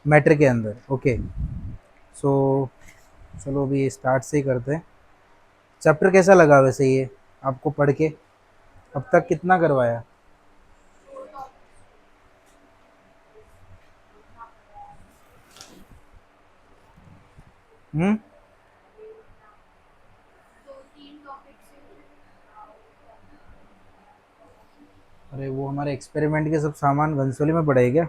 Matter के अंदर। Okay, सो चलो अभी स्टार्ट से ही करते हैं। चैप्टर कैसा लगा वैसे ये आपको पढ़ के? अब तक कितना करवाया? हम्म। अरे वो हमारे एक्सपेरिमेंट के सब सामान घनसोली में पड़े हैं क्या?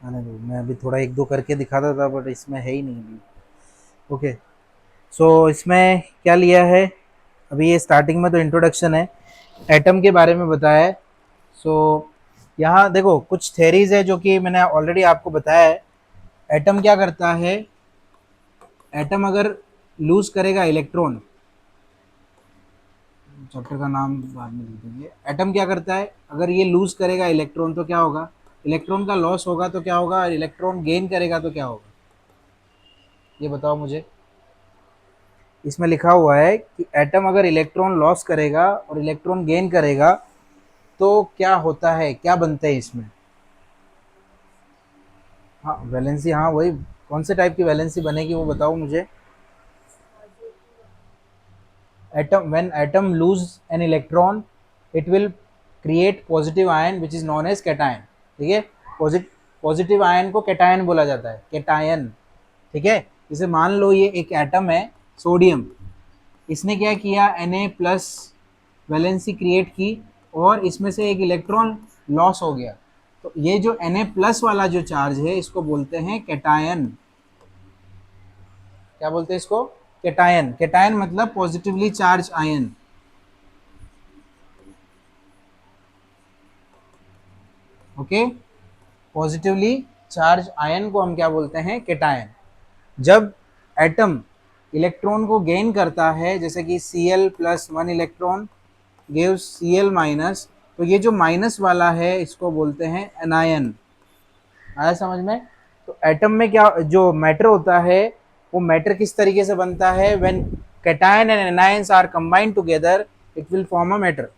आने दो, मैं अभी थोड़ा एक दो करके दिखाता था बट इसमें है ही नहीं अभी। ओके, सो इसमें क्या लिया है? अभी ये स्टार्टिंग में तो इंट्रोडक्शन है, एटम के बारे में बताया है। सो यहाँ देखो कुछ थेरीज है जो कि मैंने ऑलरेडी आपको बताया है। एटम क्या करता है? एटम अगर लूज करेगा इलेक्ट्रॉन, चैप्टर का नाम बाद में लिख देंगे। एटम क्या करता है? अगर ये लूज करेगा इलेक्ट्रॉन तो क्या होगा? इलेक्ट्रॉन का लॉस होगा तो क्या होगा? इलेक्ट्रॉन गेन करेगा तो क्या होगा? ये बताओ मुझे। इसमें लिखा हुआ है कि एटम अगर इलेक्ट्रॉन लॉस करेगा और इलेक्ट्रॉन गेन करेगा तो क्या होता है, क्या बनते हैं इसमें? हाँ वैलेंसी, हाँ वही। कौन से टाइप की वैलेंसी बनेगी वो बताओ मुझे। Atom, when atom lose an electron it will create positive ion which is known as cation. ठीक है, पॉजिटिव आयन को कैटायन बोला जाता है, कैटायन। ठीक है, जैसे मान लो ये एक एटम है सोडियम, इसने क्या किया, Na प्लस वैलेंसी क्रिएट की और इसमें से एक इलेक्ट्रॉन लॉस हो गया। तो ये जो Na प्लस वाला जो चार्ज है इसको बोलते हैं कैटायन। क्या बोलते हैं इसको? कैटायन। कैटायन मतलब positively charge ion. Okay, positively charge ion को हम क्या बोलते हैं? कैटायन। जब एटम इलेक्ट्रॉन को गेन करता है, जैसे कि Cl plus one electron gives Cl minus, तो ये जो माइनस वाला है इसको बोलते हैं एनायन। आया समझ में? तो एटम में क्या जो मैटर होता है, वो मैटर किस तरीके से बनता है? When cation and anions are combined together it will form a matter.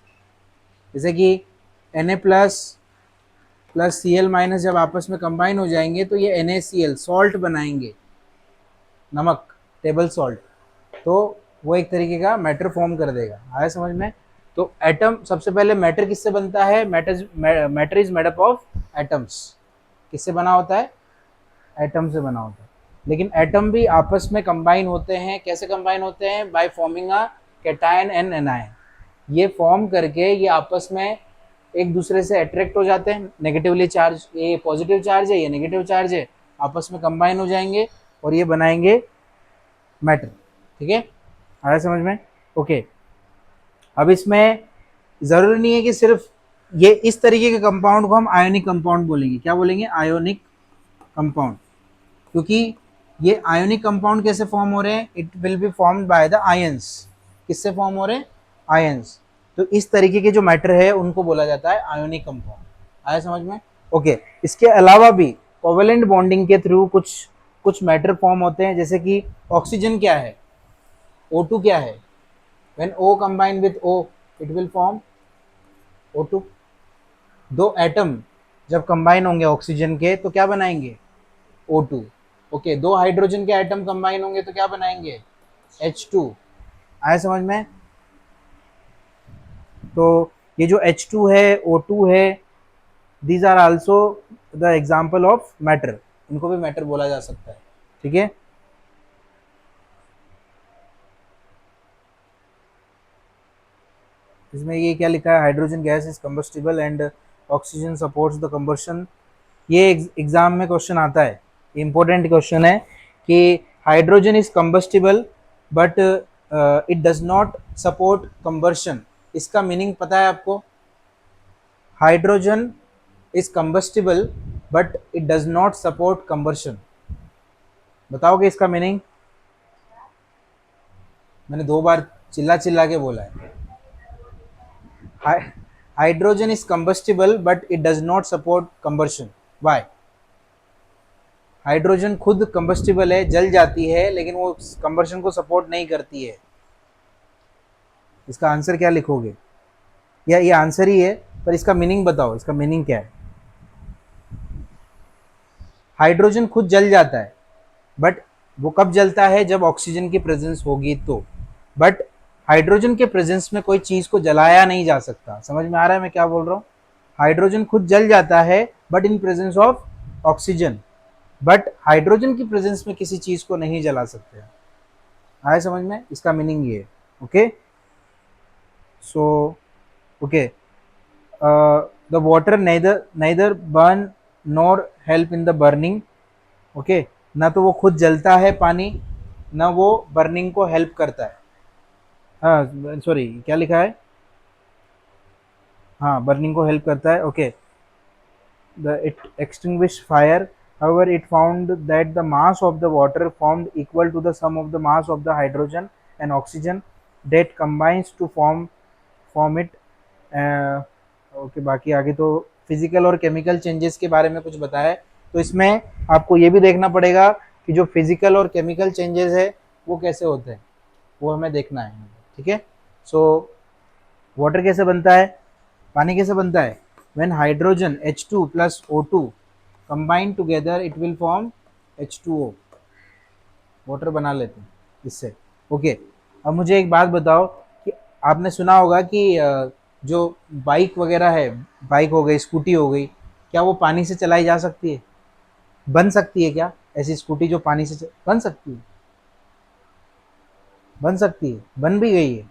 जैसे कि Na plus plus Cl minus जब आपस में कंबाइन हो जाएंगे तो ये NaCl सॉल्ट बनाएंगे, नमक, टेबल सॉल्ट। तो वो एक तरीके का मैटर फॉर्म कर देगा। आया समझ में? तो एटम सबसे पहले मैटर किससे बनता है? Matter is made up of atoms. किससे बना होता है? एटम से बना होता है। लेकिन एटम भी आपस में कंबाइन होते हैं। कैसे कंबाइन होते हैं? By forming a cation and anion. ये फॉर्म करके ये आपस में एक दूसरे से अट्रैक्ट हो जाते हैं। नेगेटिवली चार्ज, ये पॉजिटिव चार्ज है, ये नेगेटिव चार्ज है, आपस में कंबाइन हो जाएंगे और ये बनाएंगे मैटर। ठीक है, आया समझ में? ओके, अब इसमें ज़रूरी नहीं है कि सिर्फ ये इस तरीके के कंपाउंड को हम आयोनिक कंपाउंड बोलेंगे। क्या बोलेंगे? Ionic compound. क्योंकि ये आयोनिक कंपाउंड कैसे फॉर्म हो रहे हैं? It will be formed by the ions. किससे फॉर्म हो रहे हैं? आयंस। तो इस तरीके के जो मैटर है उनको बोला जाता है आयोनिक कंपाउंड। आया समझ में? ओके, इसके अलावा भी कोवेलेंट बॉन्डिंग के थ्रू कुछ कुछ मैटर फॉर्म होते हैं। जैसे कि ऑक्सीजन क्या है? O2 क्या है? When O combine with O it will form O2। दो एटम जब कंबाइन होंगे ऑक्सीजन के तो क्या बनाएंगे? O2। ओके, दो हाइड्रोजन के एटम कंबाइन होंगे तो क्या बनाएंगे? H2। आया समझ में? तो ये जो H2 है, O2 है, these are also the example of matter. इनको भी मैटर बोला जा सकता है। ठीक है, इसमें ये क्या लिखा है? Hydrogen gas is combustible and oxygen supports the combustion. ये एग्जाम में क्वेश्चन आता है, इंपॉर्टेंट क्वेश्चन है कि hydrogen is combustible but it does not support combustion. इसका मीनिंग पता है आपको? Hydrogen is combustible but it does not support combustion. बताओगे इसका मीनिंग? मैंने दो बार चिल्ला चिल्ला के बोला है। Hydrogen is combustible but it does not support combustion. Why? Hydrogen खुद कंबस्टिबल है, जल जाती है, लेकिन वो कंबर्शन को सपोर्ट नहीं करती है। इसका आंसर क्या लिखोगे? या ये आंसर ही है पर इसका मीनिंग बताओ, इसका मीनिंग क्या है? हाइड्रोजन खुद जल जाता है, बट वो कब जलता है, जब ऑक्सीजन की प्रेजेंस होगी तो। बट हाइड्रोजन के प्रेजेंस में कोई चीज को जलाया नहीं जा सकता। समझ में आ रहा है मैं क्या बोल रहा हूँ? हाइड्रोजन खुद जल जाता है but in presence of oxygen, but hydrogen की प्रेजेंस में किसी चीज को नहीं जला सकते। आए समझ में? इसका मीनिंग ये है। Okay, so okay, the water neither burn nor help in the burning. Okay, ना तो वो खुद जलता है पानी, ना वो बर्निंग को हेल्प करता है। हाँ सॉरी, क्या लिखा है? हाँ, बर्निंग को हेल्प करता है। Okay, it extinguished fire. However, it found that the mass of the water formed equal to the sum of the mass of the hydrogen and oxygen that combines to form it. Okay, बाकी आगे तो physical और chemical changes के बारे में कुछ बताया है, तो इसमें आपको ये भी देखना पड़ेगा कि जो फिजिकल और केमिकल चेंजेस है वो कैसे होते हैं, वो हमें देखना है। ठीक है, सो वाटर कैसे बनता है, पानी कैसे बनता है? when hydrogen H2 plus O2 combine together it will form H2O, water बना लेते हैं इससे। ओके, अब मुझे एक बात बताओ कि आपने सुना होगा कि जो बाइक वगैरह है, बाइक हो गई, स्कूटी हो गई, क्या वो पानी से चलाई जा सकती है? बन सकती है क्या ऐसी स्कूटी जो पानी से बन सकती है? बन सकती है, बन भी गई है।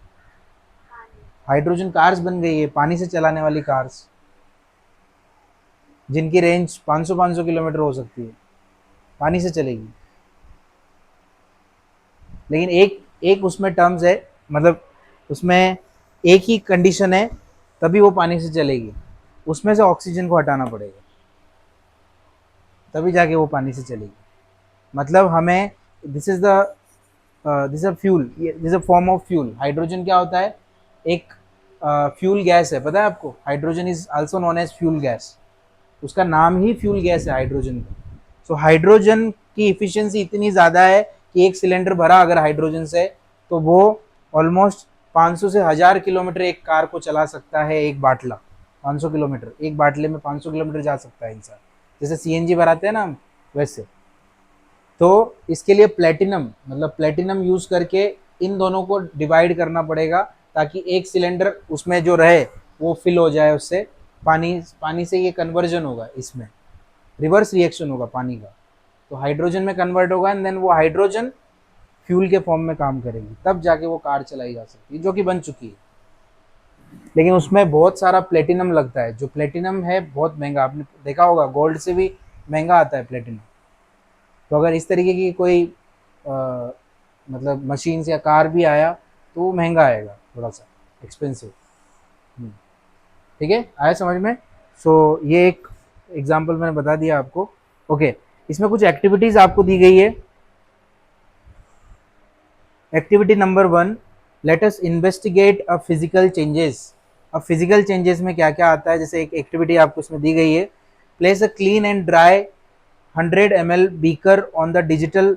हाइड्रोजन कार्स बन गई है, पानी से चलाने वाली कार्स, जिनकी रेंज 500 किलोमीटर हो सकती है, पानी से चलेगी। लेकिन एक एक उसमें टर्म्स है, मतलब उसमें एक ही कंडीशन है, तभी वो पानी से चलेगी, उसमें से ऑक्सीजन को हटाना पड़ेगा, तभी जाके वो पानी से चलेगी। मतलब हमें this is a fuel, this is a form of fuel. Hydrogen क्या होता है? एक फ्यूल गैस है, पता है आपको? Hydrogen is also known as fuel gas, उसका नाम ही फ्यूल गैस है हाइड्रोजन का। सो हाइड्रोजन की इफिशियंसी इतनी ज़्यादा है कि एक सिलेंडर भरा अगर हाइड्रोजन से, तो वो ऑलमोस्ट 500 से 1000 किलोमीटर एक कार को चला सकता है। एक बाटला 500 किलोमीटर, एक बाटले में 500 किलोमीटर जा सकता है इंसान, जैसे सीएनजी भराते हैं ना हम, वैसे। तो इसके लिए प्लेटिनम, मतलब प्लेटिनम यूज करके इन दोनों को डिवाइड करना पड़ेगा, ताकि एक सिलेंडर उसमें जो रहे वो फिल हो जाए, उससे पानी पानी से ये कन्वर्जन होगा, इसमें रिवर्स रिएक्शन होगा पानी का, तो हाइड्रोजन में कन्वर्ट होगा एंड देन वो हाइड्रोजन फ्यूल के फॉर्म में काम करेगी, तब जाके वो कार चलाई जा सकती है, जो कि बन चुकी है। लेकिन उसमें बहुत सारा प्लेटिनम लगता है, जो प्लेटिनम है बहुत महंगा, आपने देखा होगा गोल्ड से भी महंगा आता है प्लेटिनम। तो अगर इस तरीके की कोई मतलब मशीन या कार भी आया तो वो महंगा आएगा, थोड़ा सा एक्सपेंसिव। ठीक है, आया समझ में? सो ये एक एग्जांपल मैंने बता दिया आपको। ओके, इसमें कुछ एक्टिविटीज आपको दी गई है। Activity number 1, let us investigate a physical changes. अब फिजिकल चेंजेस में क्या क्या आता है, जैसे एक एक्टिविटी आपको इसमें दी गई है, place a clean and dry 100 ml beaker on the digital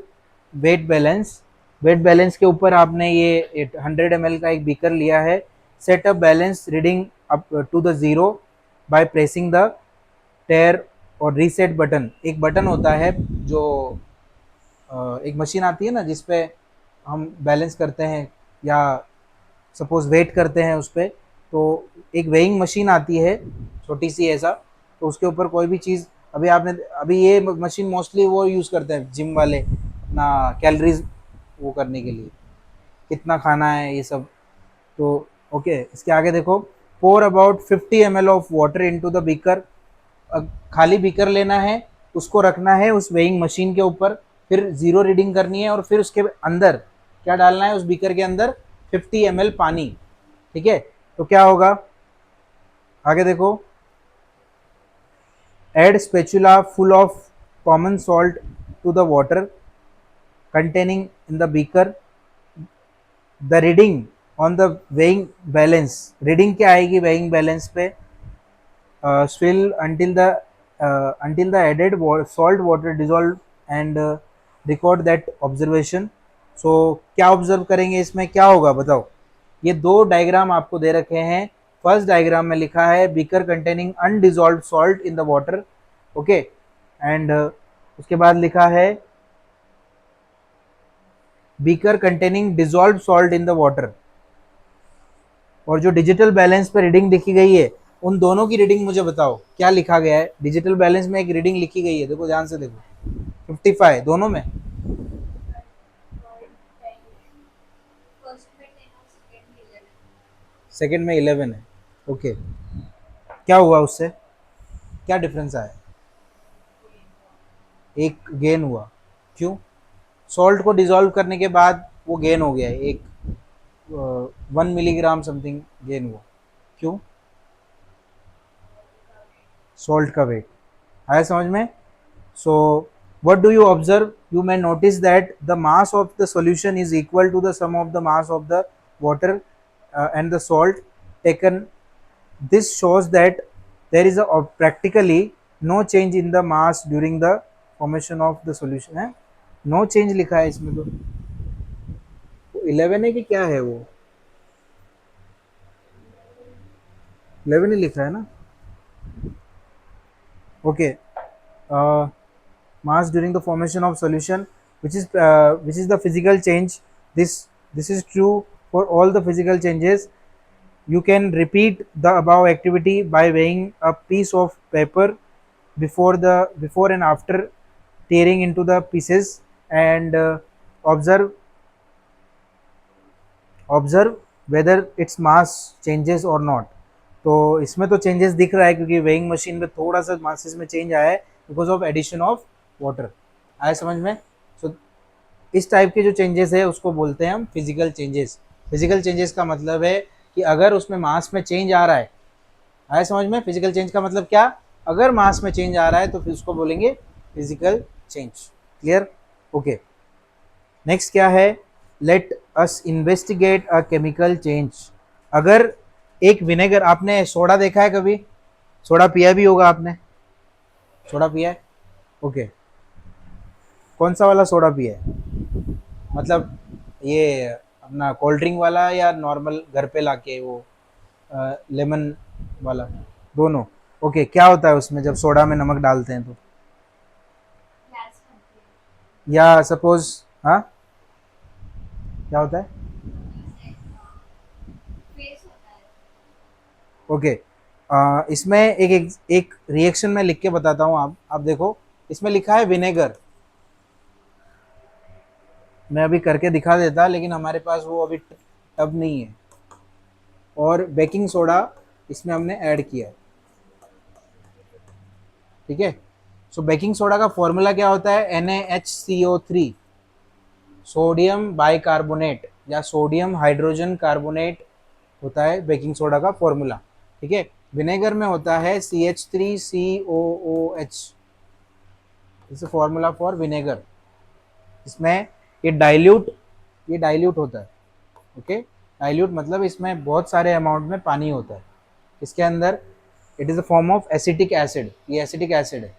weight balance. Weight balance के ऊपर आपने ये 100 ml का एक बीकर लिया है। Set a balance reading up to the zero by pressing the tare और रीसेट बटन। एक बटन होता है जो एक मशीन आती है ना, जिसपे हम बैलेंस करते हैं या सपोज वेट करते हैं उस पर, तो एक वेइंग मशीन आती है छोटी सी ऐसा, तो उसके ऊपर कोई भी चीज़, अभी ये मशीन मोस्टली वो यूज़ करते हैं जिम वाले, अपना कैलोरीज वो करने के लिए, कितना खाना है ये सब। तो ओके, इसके आगे देखो, pour about 50 ml of water into the beaker. खाली बीकर लेना है, उसको रखना है उस वेइंग मशीन के ऊपर, फिर जीरो रीडिंग करनी है, और फिर उसके अंदर क्या डालना है, उस बीकर के अंदर 50 ml पानी। ठीक है, तो क्या होगा आगे देखो, add spatula full of common salt to the water containing in the beaker. The reading on the weighing balance, reading क्या आएगी वेइंग बैलेंस पे, swill until the added salt water dissolve and record that observation। so क्या observe करेंगे, इसमें क्या होगा बताओ? ये दो डायग्राम आपको दे रखे हैं। फर्स्ट डायग्राम में लिखा है beaker containing undissolved salt in the water, okay, and उसके बाद लिखा है beaker containing dissolve salt in the water. और जो डिजिटल बैलेंस पे रीडिंग लिखी गई है, उन दोनों की रीडिंग मुझे बताओ क्या लिखा गया है। डिजिटल बैलेंस में एक रीडिंग लिखी गई है, देखो ध्यान से देखो, 55 दोनों में। सेकंड में 11 है। ओके, क्या हुआ उससे, क्या डिफरेंस आया? एक गेन हुआ, क्यों? सॉल्ट को डिजोल्व करने के बाद वो गेन हो गया है, एक 1 मिलीग्राम समथिंग गेन हुआ, क्यों? सॉल्ट का वेट आया समझ में? सो what do you observe? You may notice that the mass of the solution is equal to the sum of the mass of the water and the salt taken. This shows that there is a practically no change in the mass during the formation of the solution है। no change लिखा है इसमें, तो 11 है कि क्या है वो? 11 ही लिखा है ना? Okay, mass during the formation of solution, which is the physical change. This is true for all the physical changes. You can repeat the above activity by weighing a piece of paper before and after tearing into the pieces, and observe observe whether its mass changes और not. तो इसमें तो changes दिख रहा है क्योंकि weighing machine में थोड़ा सा मासेस में चेंज आया है because of addition of water. आया समझ में? सो इस टाइप के जो चेंजेस है उसको बोलते हैं हम फिजिकल चेंजेस। फिजिकल चेंजेस का मतलब है कि अगर उसमें मास में चेंज आ रहा है, आया समझ में? फिजिकल चेंज का मतलब क्या? अगर मास में चेंज आ रहा है तो फिर उसको बोलेंगे physical change. Clear? Okay, next क्या है? Let us investigate a chemical change. अगर एक विनेगर, आपने सोडा देखा है कभी? सोडा पिया भी होगा आपने, सोडा पिया है? ओके, कौन सा वाला सोडा पिया है? मतलब ये अपना कोल्ड ड्रिंक वाला या नॉर्मल घर पे लाके वो लेमन वाला? दोनों। ओके, क्या होता है उसमें जब सोडा में नमक डालते हैं तो? या सपोज, हाँ क्या होता है? ओके, इसमें एक रिएक्शन में लिख के बताता हूँ। आप देखो, इसमें लिखा है विनेगर। मैं अभी करके दिखा देता लेकिन हमारे पास वो अभी टब नहीं है। और बेकिंग सोडा इसमें हमने ऐड किया है, ठीक है? सो बेकिंग सोडा का फॉर्मूला क्या होता है? NaHCO3, सोडियम बाइकार्बोनेट या सोडियम हाइड्रोजन कार्बोनेट होता है बेकिंग सोडा का फॉर्मूला, ठीक है? विनेगर में होता है CH3COOH, इस फॉर्मूला फॉर विनेगर। इसमें ये डाइल्यूट होता है। ओके, डाइल्यूट मतलब इसमें बहुत सारे अमाउंट में पानी होता है इसके अंदर। It is a form of acetic acid, ये एसिटिक एसिड है,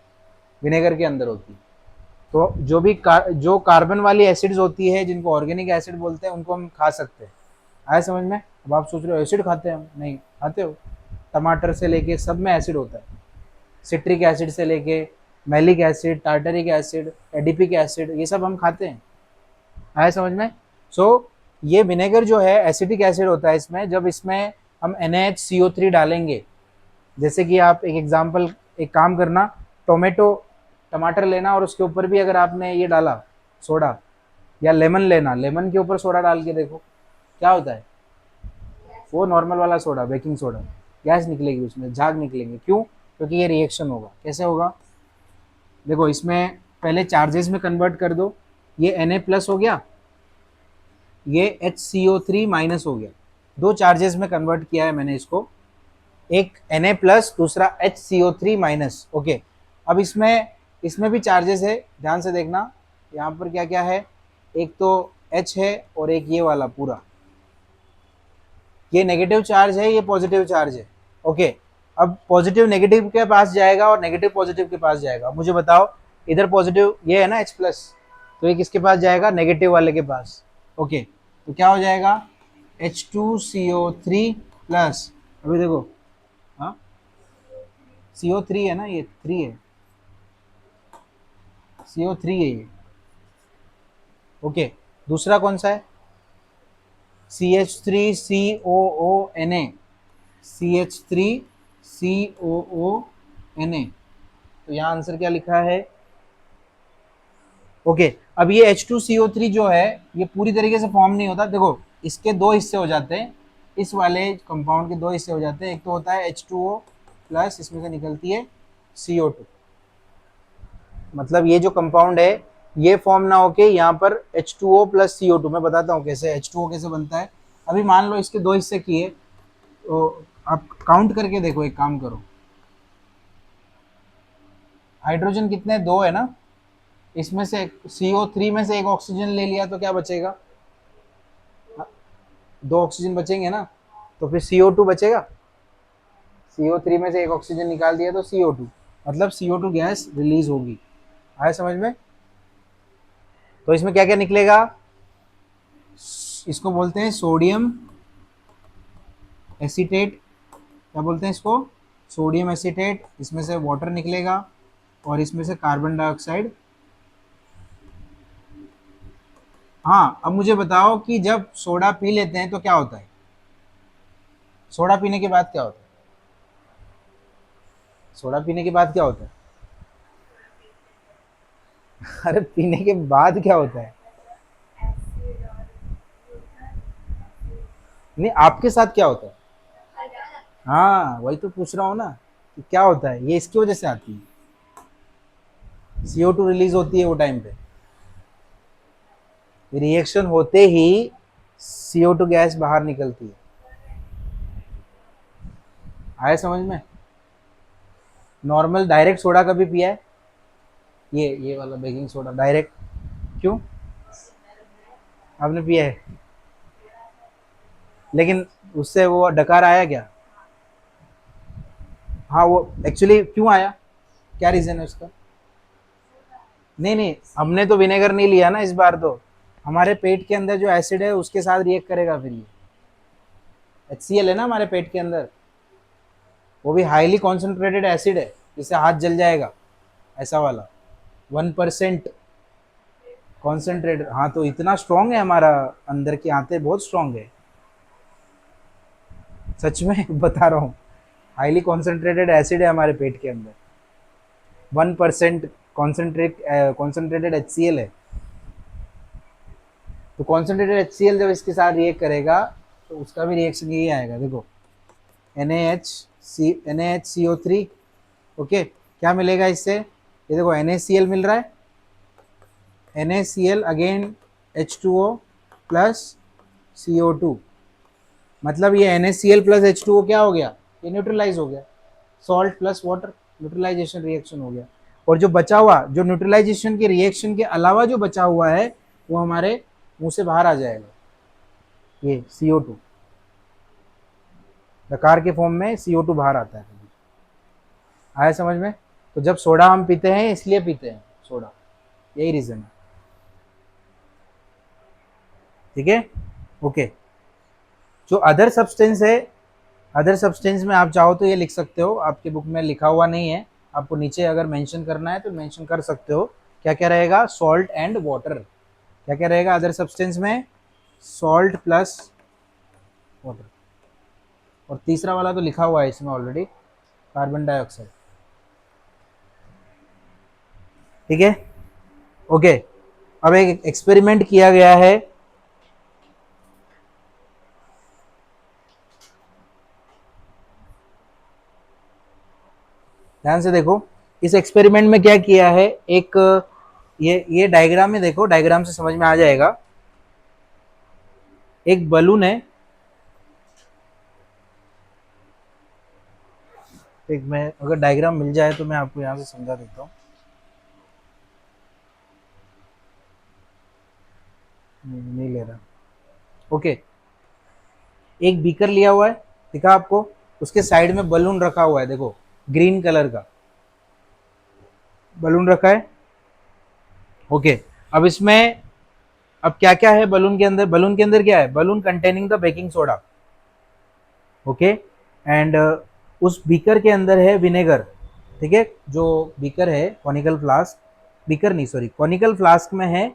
विनेगर के अंदर होती है। तो जो कार्बन वाली एसिड्स होती है जिनको ऑर्गेनिक एसिड बोलते हैं उनको हम खा सकते हैं। आया समझ में? अब आप सोच रहे हो एसिड खाते हैं हम, नहीं खाते हो। टमाटर से लेके सब में एसिड होता है, सिट्रिक एसिड से लेके malic acid, tartaric acid, adipic acid, ये सब हम खाते हैं। आया समझ में? सो ये विनेगर जो है एसिटिक एसिड होता है इसमें। जब इसमें हम NaHCO3 डालेंगे, जैसे कि आप एक एग्जांपल, एक काम करना, टमाटर लेना और उसके ऊपर भी अगर आपने ये डाला सोडा, या लेमन लेना, लेमन के ऊपर सोडा डाल के देखो क्या होता है। वो नॉर्मल वाला सोडा, बेकिंग सोडा, गैस निकलेगी उसमें, झाग निकलेंगे। क्यों? क्योंकि ये रिएक्शन होगा। कैसे होगा? देखो, इसमें पहले चार्जेस में कन्वर्ट कर दो। ये Na प्लस हो गया, ये HCO3 माइनस हो गया। दो चार्जेस में कन्वर्ट किया है मैंने इसको, एक Na प्लस, दूसरा HCO3 माइनस। ओके, अब इसमें भी चार्जेस है, ध्यान से देखना। यहाँ पर क्या क्या है? एक तो H है और एक ये वाला पूरा, ये नेगेटिव चार्ज है, ये पॉजिटिव चार्ज है। ओके, अब पॉजिटिव नेगेटिव के पास जाएगा और नेगेटिव पॉजिटिव के पास जाएगा। मुझे बताओ, इधर पॉजिटिव ये है ना H प्लस, तो ये किसके पास जाएगा? नेगेटिव वाले के पास। ओके, तो क्या हो जाएगा? H2CO3 प्लस, अभी देखो, हाँ CO3 है ना, ये 3 है, CO3 है ये। ओके, दूसरा कौन सा है? CH3COONA, CH3COONA। तो यहाँ आंसर क्या लिखा है? ओके, अब ये H2CO3 जो है ये पूरी तरीके से फॉर्म नहीं होता। देखो इसके दो हिस्से हो जाते हैं, इस वाले कंपाउंड के दो हिस्से हो जाते हैं। एक तो होता है H2O प्लस, इसमें से निकलती है CO2। मतलब ये जो कंपाउंड है ये फॉर्म ना होके यहाँ पर H2O प्लस CO2, मैं बताता हूँ कैसे H2O कैसे बनता है। अभी मान लो इसके दो हिस्से किए, तो आप काउंट करके देखो, एक काम करो, हाइड्रोजन कितने? दो है ना। इसमें से CO3 में से एक ऑक्सीजन ले लिया तो क्या बचेगा? दो ऑक्सीजन बचेंगे ना, तो फिर CO2 बचेगा। CO3 में से एक ऑक्सीजन निकाल दिया तो CO2, मतलब CO2 गैस रिलीज होगी। आया समझ में? तो इसमें क्या क्या निकलेगा? इसको बोलते हैं सोडियम एसीटेट। क्या बोलते हैं इसको? Sodium acetate. इसमें से वाटर निकलेगा और इसमें से कार्बन डाइऑक्साइड। हाँ, अब मुझे बताओ कि जब सोडा पी लेते हैं तो क्या होता है? सोडा पीने के बाद क्या होता है? सोडा पीने के बाद क्या होता है? अरे पीने के बाद क्या होता है? नहीं, आपके साथ क्या होता है? हाँ, वही तो पूछ रहा हूँ ना कि क्या होता है। ये इसकी वजह से आती है, CO2 रिलीज होती है वो टाइम पे। रिएक्शन होते ही CO2 गैस बाहर निकलती है। आया समझ में? नॉर्मल डायरेक्ट सोडा कभी पिया है? ये वाला बेकिंग सोडा डायरेक्ट? क्यों? आपने पिया है, लेकिन उससे वो डकार आया क्या? हाँ, वो एक्चुअली क्यों आया, क्या रीजन है उसका? नहीं नहीं, हमने तो विनेगर नहीं लिया ना इस बार। तो हमारे पेट के अंदर जो एसिड है उसके साथ रिएक्ट करेगा फिर ये। HCl है ना हमारे पेट के अंदर, वो भी हाईली कॉन्सेंट्रेटेड एसिड है, जिससे हाथ जल जाएगा, ऐसा वाला 1% कॉन्सेंट्रेटेड। हाँ, तो इतना स्ट्रांग है हमारा, अंदर की आंतें बहुत स्ट्रांग है, सच में बता रहा हूँ। हाईली कॉन्सेंट्रेटेड एसिड है हमारे पेट के अंदर, 1% कॉन्सेंट्रेटेड HCl है। तो कॉन्सेंट्रेटेड HCl जब इसके साथ रिएक्ट करेगा तो उसका भी रिएक्शन यही आएगा। देखो NaHCO3। ओके, क्या मिलेगा इससे? ये देखो NaCl मिल रहा है, NaCl again H2O plus CO2। मतलब ये NaCl प्लस H2O क्या हो गया? ये न्यूट्रलाइज हो गया, salt plus water, neutralisation reaction हो गया। और जो बचा हुआ, जो न्यूट्रलाइजेशन के रिएक्शन के अलावा जो बचा हुआ है, वो हमारे मुंह से बाहर आ जाएगा, ये CO2। डकार के फॉर्म में CO2 बाहर आता है। आया समझ में? तो जब सोडा हम पीते हैं इसलिए पीते हैं सोडा, यही रीजन है। ठीक है, ओके। जो अदर सब्सटेंस है, अदर सब्सटेंस में आप चाहो तो ये लिख सकते हो, आपकी बुक में लिखा हुआ नहीं है, आपको नीचे अगर मेंशन करना है तो मेंशन कर सकते हो। क्या क्या रहेगा? Salt and water. क्या क्या रहेगा अदर सब्सटेंस में? Salt plus water. और तीसरा वाला तो लिखा हुआ है इसमें ऑलरेडी, कार्बन डाइऑक्साइड। ठीक है, ओके। अब एक एक्सपेरिमेंट किया गया है, ध्यान से देखो। इस एक्सपेरिमेंट में क्या किया है, एक ये डायग्राम में देखो, डायग्राम से समझ में आ जाएगा। एक बलून है, एक मैं अगर डायग्राम मिल जाए तो मैं आपको यहाँ से समझा देता हूँ। नहीं ले रहा। ओके, एक बीकर लिया हुआ है, दिखा आपको, उसके साइड में बलून रखा हुआ है, देखो ग्रीन कलर का बलून रखा है। ओके, अब इसमें अब क्या क्या है बलून के अंदर? बलून के अंदर क्या है? Balloon containing the baking soda. Okay, and उस बीकर के अंदर है विनेगर। ठीक है, जो बीकर है कॉनिकल फ्लास्क, बीकर नहीं, सॉरी, कॉनिकल फ्लास्क में है